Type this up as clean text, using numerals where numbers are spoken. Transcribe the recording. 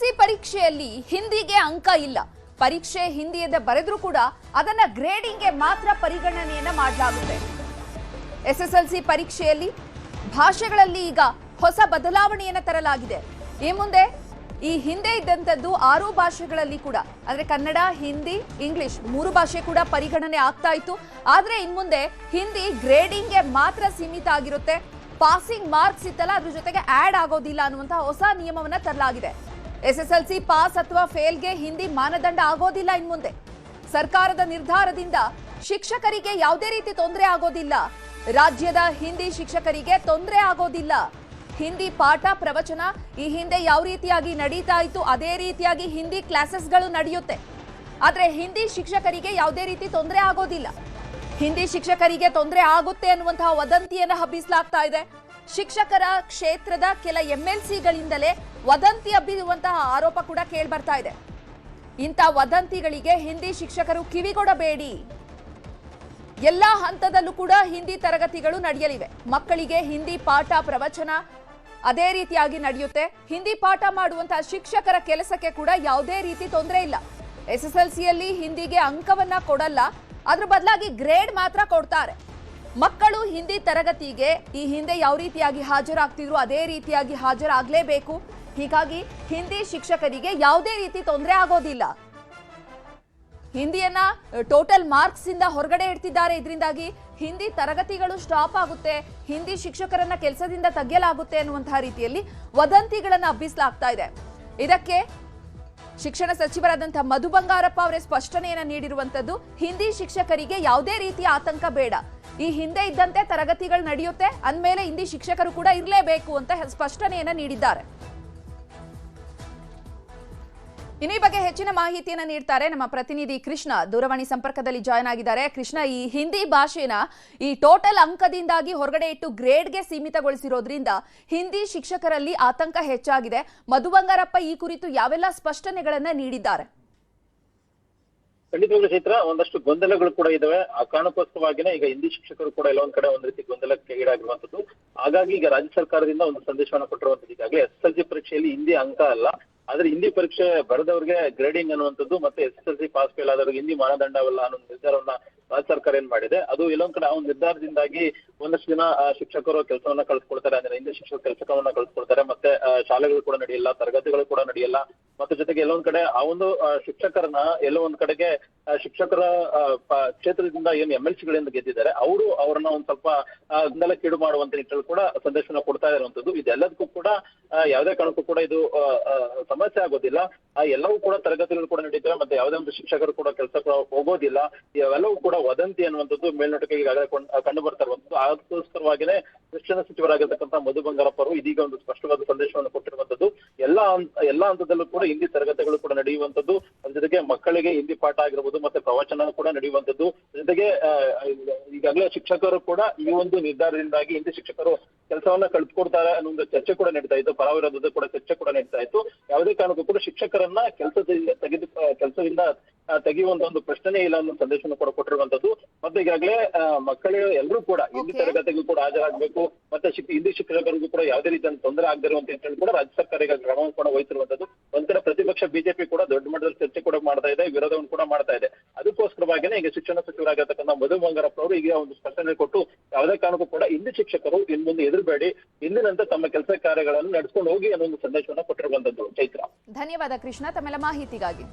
SSLC ಪರೀಕ್ಷೆಯಲ್ಲಿ ಹಿಂದಿಗೆ ಅಂಕ ಇಲ್ಲ. ಪರೀಕ್ಷೆ ಹಿಂದಿಯದೇ ಬರೆದ್ರೂ ಕೂಡ ಅದನ್ನ ಗ್ರೇಡಿಂಗ್ಗೆ ಮಾತ್ರ ಪರಿಗಣನೆಯನ್ನ ಮಾಡಲಾಗುತ್ತೆ. ಎಸ್ಎಸ್ಎಲ್ಸಿ ಪರೀಕ್ಷೆಯಲ್ಲಿ ಭಾಷೆಗಳಲ್ಲಿ ಈಗ ಹೊಸ ಬದಲಾವಣೆಯನ್ನ ತರಲಾಗಿದೆ. ಈ ಮುಂದೆ ಈ ಹಿಂದೆ ಇದ್ದಂಥದ್ದು 6 ಭಾಷೆಗಳಲ್ಲಿ ಕೂಡ ಅಂದ್ರೆ ಕನ್ನಡ, ಹಿಂದಿ, ಇಂಗ್ಲಿಷ್ 3 ಭಾಷೆ ಕೂಡ ಪರಿಗಣನೆ ಆಗ್ತಾ ಇತ್ತು. ಆದ್ರೆ ಇನ್ಮುಂದೆ ಹಿಂದಿ ಗ್ರೇಡಿಂಗ್ಗೆ ಮಾತ್ರ ಸೀಮಿತ ಆಗಿರುತ್ತೆ. ಪಾಸಿಂಗ್ ಮಾರ್ಕ್ಸ್ ಇತ್ತಲ್ಲ ಅದ್ರ ಜೊತೆಗೆ ಆಡ್ ಆಗೋದಿಲ್ಲ ಅನ್ನುವಂತಹ ಹೊಸ ನಿಯಮವನ್ನ ತರಲಾಗಿದೆ. ಎಸ್ಎಸ್ಎಲ್ಸಿ ಪಾಸ್ ಅಥವಾ ಫೇಲ್ಗೆ ಹಿಂದಿ ಮಾನದಂಡ ಆಗೋದಿಲ್ಲ ಇನ್ಮುಂದೆ. ಸರ್ಕಾರದ ನಿರ್ಧಾರದಿಂದ ಶಿಕ್ಷಕರಿಗೆ ಯಾವುದೇ ರೀತಿ ತೊಂದರೆ ಆಗೋದಿಲ್ಲ. ರಾಜ್ಯದ ಹಿಂದಿ ಶಿಕ್ಷಕರಿಗೆ ತೊಂದರೆ ಆಗೋದಿಲ್ಲ. ಹಿಂದಿ ಪಾಠ ಪ್ರವಚನ ಈ ಹಿಂದೆ ಯಾವ ರೀತಿಯಾಗಿ ನಡೀತಾ ಇತ್ತು ಅದೇ ರೀತಿಯಾಗಿ ಹಿಂದಿ ಕ್ಲಾಸಸ್ಗಳು ನಡೆಯುತ್ತೆ. ಆದ್ರೆ ಹಿಂದಿ ಶಿಕ್ಷಕರಿಗೆ ಯಾವುದೇ ರೀತಿ ತೊಂದರೆ ಆಗೋದಿಲ್ಲ. ಹಿಂದಿ ಶಿಕ್ಷಕರಿಗೆ ತೊಂದರೆ ಆಗುತ್ತೆ ಅನ್ನುವಂತಹ ವದಂತಿಯನ್ನು ಹಬ್ಬಿಸಲಾಗ್ತಾ ಇದೆ. ಶಿಕ್ಷಕರ ಕ್ಷೇತ್ರದ ಕೆಲ ಎಂಎಲ್ಸಿಗಳಿಂದಲೇ ವದಂತಿ ಹಬ್ಬಿರುವಂತಹ ಆರೋಪ ಕೂಡ ಕೇಳಿ ಬರ್ತಾ ಇದೆ. ಇಂಥ ವದಂತಿಗಳಿಗೆ ಹಿಂದಿ ಶಿಕ್ಷಕರು ಕಿವಿಗೊಡಬೇಡಿ. ಎಲ್ಲಾ ಹಂತದಲ್ಲೂ ಕೂಡ ಹಿಂದಿ ತರಗತಿಗಳು ನಡೆಯಲಿವೆ. ಮಕ್ಕಳಿಗೆ ಹಿಂದಿ ಪಾಠ ಪ್ರವಚನ ಅದೇ ರೀತಿಯಾಗಿ ನಡೆಯುತ್ತೆ. ಹಿಂದಿ ಪಾಠ ಮಾಡುವಂತಹ ಶಿಕ್ಷಕರ ಕೆಲಸಕ್ಕೆ ಕೂಡ ಯಾವುದೇ ರೀತಿ ತೊಂದರೆ ಇಲ್ಲ. ಎಸ್ಎಸ್ಎಲ್ಸಿಯಲ್ಲಿ ಹಿಂದಿಗೆ ಅಂಕವನ್ನ ಕೊಡಲ್ಲ, ಅದ್ರ ಬದಲಾಗಿ ಗ್ರೇಡ್ ಮಾತ್ರ ಕೊಡ್ತಾರೆ. ಮಕ್ಕಳು ಹಿಂದಿ ತರಗತಿಗೆ ಈ ಹಿಂದೆ ಯಾವ ರೀತಿಯಾಗಿ ಹಾಜರಾಗ್ತಿದ್ರು ಅದೇ ರೀತಿಯಾಗಿ ಹಾಜರಾಗಲೇಬೇಕು. ಹೀಗಾಗಿ ಹಿಂದಿ ಶಿಕ್ಷಕರಿಗೆ ಯಾವುದೇ ರೀತಿ ತೊಂದರೆ ಆಗೋದಿಲ್ಲ. ಹಿಂದಿಯನ್ನ ಟೋಟಲ್ ಮಾರ್ಕ್ಸ್ ಇಂದ ಹೊರಗಡೆ ಇಡ್ತಿದ್ದಾರೆ. ಇದರಿಂದಾಗಿ ಹಿಂದಿ ತರಗತಿಗಳು ಸ್ಟಾಪ್ ಆಗುತ್ತೆ, ಹಿಂದಿ ಶಿಕ್ಷಕರನ್ನ ಕೆಲಸದಿಂದ ತೆಗೆಯಲಾಗುತ್ತೆ ಅನ್ನುವಂತಹ ರೀತಿಯಲ್ಲಿ ವದಂತಿಗಳನ್ನ ಹಬ್ಬಿಸಲಾಗ್ತಾ ಇದೆ. ಇದಕ್ಕೆ ಶಿಕ್ಷಣ ಸಚಿವರಾದಂತಹ ಮಧು ಬಂಗಾರಪ್ಪ ಅವರೇ ಸ್ಪಷ್ಟನೆಯನ್ನ ನೀಡಿರುವಂತದ್ದು, ಹಿಂದಿ ಶಿಕ್ಷಕರಿಗೆ ಯಾವುದೇ ರೀತಿಯ ಆತಂಕ ಬೇಡ. ಈ ಹಿಂದೆ ಇದ್ದಂತೆ ತರಗತಿಗಳು ನಡೆಯುತ್ತೆ, ಅಂದಮೇಲೆ ಹಿಂದಿ ಶಿಕ್ಷಕರು ಕೂಡ ಇರಲೇಬೇಕು ಅಂತ ಸ್ಪಷ್ಟನೆಯನ್ನ ನೀಡಿದ್ದಾರೆ. ಇನ್ನು ಈ ಬಗ್ಗೆ ಹೆಚ್ಚಿನ ಮಾಹಿತಿಯನ್ನ ನೀಡ್ತಾರೆ ನಮ್ಮ ಪ್ರತಿನಿಧಿ ಕೃಷ್ಣ. ದೂರವಾಣಿ ಸಂಪರ್ಕದಲ್ಲಿ ಜಾಯ್ನ್ ಆಗಿದ್ದಾರೆ. ಕೃಷ್ಣ, ಈ ಹಿಂದಿ ಭಾಷೆನ ಈ ಟೋಟಲ್ ಅಂಕದಿಂದಾಗಿ ಹೊರಗಡೆ ಇಟ್ಟು ಗ್ರೇಡ್ಗೆ ಸೀಮಿತಗೊಳಿಸಿರೋದ್ರಿಂದ ಹಿಂದಿ ಶಿಕ್ಷಕರಲ್ಲಿ ಆತಂಕ ಹೆಚ್ಚಾಗಿದೆ. ಮಧು ಬಂಗಾರಪ್ಪ ಈ ಕುರಿತು ಯಾವೆಲ್ಲ ಸ್ಪಷ್ಟನೆಗಳನ್ನ ನೀಡಿದ್ದಾರೆ? ಖಂಡಿತವಾಗ್ಲೂ ಚೈತ್ರ, ಒಂದಷ್ಟು ಗೊಂದಲಗಳು ಕೂಡ ಇದಾವೆ. ಆ ಕಾರಣಕ್ಕೋಸ್ಕರವಾಗಿನೇ ಈಗ ಹಿಂದಿ ಶಿಕ್ಷಕರು ಕೂಡ ಎಲ್ಲೊಂದ್ ಕಡೆ ಒಂದ್ ರೀತಿ ಗೊಂದಲಕ್ಕೆ ಈಡಾಗಿರುವಂತದ್ದು. ಹಾಗಾಗಿ ಈಗ ರಾಜ್ಯ ಸರ್ಕಾರದಿಂದ ಒಂದು ಸಂದೇಶವನ್ನು ಕೊಟ್ಟಿರುವಂತದ್ದು. ಈಗಾಗಲೇ ಎಸ್ಎಸ್ಎಲ್ಸಿ ಪರೀಕ್ಷೆಯಲ್ಲಿ ಹಿಂದಿ ಅಂಕ ಅಲ್ಲ, ಆದ್ರೆ ಹಿಂದಿ ಪರೀಕ್ಷೆ ಬರೆದವ್ರಿಗೆ ಗ್ರೇಡಿಂಗ್ ಅನ್ನುವಂಥದ್ದು ಮತ್ತೆ ಎಸ್ಎಸ್ಎಲ್ಸಿ ಪಾಸ್ ಫೇಲ್ ಆದವ್ರಿಗೆ ಹಿಂದಿ ಮಾನದಂಡವಲ್ಲ ಅನ್ನೋ ನಿರ್ಧಾರವನ್ನ ರಾಜ್ಯ ಸರ್ಕಾರ ಏನ್ ಮಾಡಿದೆ. ಅದು ಎಲ್ಲೊಂದ್ ಕಡೆ ಆ ಒಂದು ನಿರ್ಧಾರದಿಂದಾಗಿ ಒಂದಷ್ಟು ದಿನ ಶಿಕ್ಷಕರು ಕೆಲಸವನ್ನ ಕಳ್ಸಿಕೊಡ್ತಾರೆ, ಅಂದ್ರೆ ಹಿಂದಿ ಶಿಕ್ಷಕರು ಕೆಲಸವನ್ನ ಕಳ್ಸಿಕೊಡ್ತಾರೆ, ಮತ್ತೆ ಶಾಲೆಗಳು ಕೂಡ ನಡೆಯಲ್ಲ, ತರಗತಿಗಳು ಕೂಡ ನಡೆಯಲ್ಲ. ಮತ್ತೆ ಜೊತೆಗೆ ಎಲ್ಲೊಂದ್ ಕಡೆ ಆ ಒಂದು ಶಿಕ್ಷಕರನ್ನ ಎಲ್ಲೋ ಒಂದ್ ಕಡೆಗೆ ಶಿಕ್ಷಕರ ಕ್ಷೇತ್ರದಿಂದ ಏನು ಎಂಎಲ್ಸಿಗಳಿಂದ ಗೆದ್ದಿದ್ದಾರೆ ಅವರು ಅವ್ರನ್ನ ಒಂದ್ ಸ್ವಲ್ಪ ಗೊಂದಲಕ್ಕೀಡು ಮಾಡುವಂತ ನಿಟ್ಟಿನಲ್ಲಿ ಕೂಡ ಸಂದೇಶನ ಕೊಡ್ತಾ ಇರುವಂತದ್ದು. ಇದೆಲ್ಲದಕ್ಕೂ ಕೂಡ ಯಾವುದೇ ಕಾರಣಕ್ಕೂ ಕೂಡ ಇದು ಸಮಸ್ಯೆ ಆಗೋದಿಲ್ಲ. ಎಲ್ಲವೂ ಕೂಡ ತರಗತಿಗಳು ಕೂಡ ನಡೀತವೆ, ಮತ್ತೆ ಯಾವುದೇ ಒಂದು ಶಿಕ್ಷಕರು ಕೂಡ ಕೆಲಸಕ್ಕೆ ಹೋಗೋದಿಲ್ಲ. ಇವೆಲ್ಲವೂ ಕೂಡ ವದಂತಿ ಅನ್ನುವಂಥದ್ದು ಮೇಲ್ನೋಟಕ್ಕೆ ಈಗಾಗಲೇ ಕಂಡು ಬರ್ತಾ ಇರುವಂತದ್ದು. ಅದಕ್ಕೋಸ್ಕರವಾಗಿನೇ ಶಿಕ್ಷಣ ಸಚಿವರಾಗಿರ್ತಕ್ಕಂಥ ಮಧು ಬಂಗಾರಪ್ಪ ಅವರು ಇದೀಗ ಒಂದು ಸ್ಪಷ್ಟವಾದ ಸಂದೇಶವನ್ನು ಕೊಟ್ಟಿರುವಂತದ್ದು. ಎಲ್ಲಾ ಹಂತದಲ್ಲೂ ಕೂಡ ಹಿಂದಿ ತರಗತಿಗಳು ಕೂಡ ನಡೆಯುವಂತದ್ದು, ಅದ್ರ ಜೊತೆಗೆ ಮಕ್ಕಳಿಗೆ ಹಿಂದಿ ಪಾಠ ಆಗಿರ್ಬೋದು ಮತ್ತೆ ಪ್ರವಚನ ಕೂಡ ನಡೆಯುವಂತದ್ದು. ಜೊತೆಗೆ ಈಗಾಗಲೇ ಶಿಕ್ಷಕರು ಕೂಡ ಈ ಒಂದು ನಿರ್ಧಾರದಿಂದಾಗಿ ಹಿಂದಿ ಶಿಕ್ಷಕರು ಕೆಲಸವನ್ನ ಕಳ್ಸಿಕೊಡ್ತಾರೆ ಅನ್ನೋ ಒಂದು ಚರ್ಚೆ ಕೂಡ ನಡೀತಾ ಇತ್ತು, ಪರ ವಿರೋಧದ ಕೂಡ ಚರ್ಚೆ ಕೂಡ ನಡೀತಾ ಇತ್ತು. ಯಾವುದೇ ಕಾರಣಕ್ಕೂ ಕೂಡ ಶಿಕ್ಷಕರನ್ನ ಕೆಲಸದಿಂದ ತೆಗೆಯುವಂತ ಒಂದು ಪ್ರಶ್ನೆ ಇಲ್ಲ ಅನ್ನೋ ಸಂದೇಶವನ್ನು ಕೂಡ ಕೊಟ್ಟಿರುವಂತದ್ದು. ಮತ್ತೆ ಈಗಾಗಲೇ ಮಕ್ಕಳು ಎಲ್ಲರೂ ಕೂಡ ಹಿಂದಿ ತರಗತಿಗೂ ಕೂಡ ಹಾಜರಾಗಬೇಕು, ಮತ್ತೆ ಹಿಂದಿ ಶಿಕ್ಷಕರಿಗೂ ಕೂಡ ಯಾವುದೇ ರೀತಿಯ ತೊಂದರೆ ಆಗದಿರುವಂತ ಹೇಳಿ ಕೂಡ ರಾಜ್ಯ ಸರ್ಕಾರ ಈಗ ಕ್ರಮವನ್ನು ಕೂಡ ವಹಿಸಿರುವಂತದ್ದು. ಒಂದ್ ಕಡೆ ಪ್ರತಿಪಕ್ಷ ಬಿಜೆಪಿ ಕೂಡ ದೊಡ್ಡ ಮಟ್ಟದಲ್ಲಿ ಚರ್ಚೆ ಕೂಡ ಮಾಡ್ತಾ ಇದೆ, ವಿರೋಧವನ್ನು ಕೂಡ ಮಾಡ್ತಾ ಇದೆ. ಅದಕ್ಕೋಸ್ಕರವಾಗಿನೇ ಈಗ ಶಿಕ್ಷಣ ಸಚಿವರಾಗಿರ್ತಕ್ಕಂಥ ಮಧು ಬಂಗಾರಪ್ಪ ಅವರು ಈಗ ಒಂದು ಸ್ಪಷ್ಟನೆ ಕೊಟ್ಟು ಯಾವುದೇ ಕಾರಣಕ್ಕೂ ಕೂಡ ಹಿಂದಿ ಶಿಕ್ಷಕರು ಇನ್ ಮುಂದೆ ಎದುರಬೇಡಿ, ಇಂದಿನಂತೆ ತಮ್ಮ ಕೆಲಸ ಕಾರ್ಯಗಳನ್ನು ನಡೆಸ್ಕೊಂಡು ಹೋಗಿ ಅನ್ನೋ ಒಂದು ಸಂದೇಶವನ್ನು ಕೊಟ್ಟಿರುವಂತದ್ದು. ಚೈತ್ರ, ಧನ್ಯವಾದ ಕೃಷ್ಣ ತಮ್ಮೆಲ್ಲ ಮಾಹಿತಿಗಾಗಿ.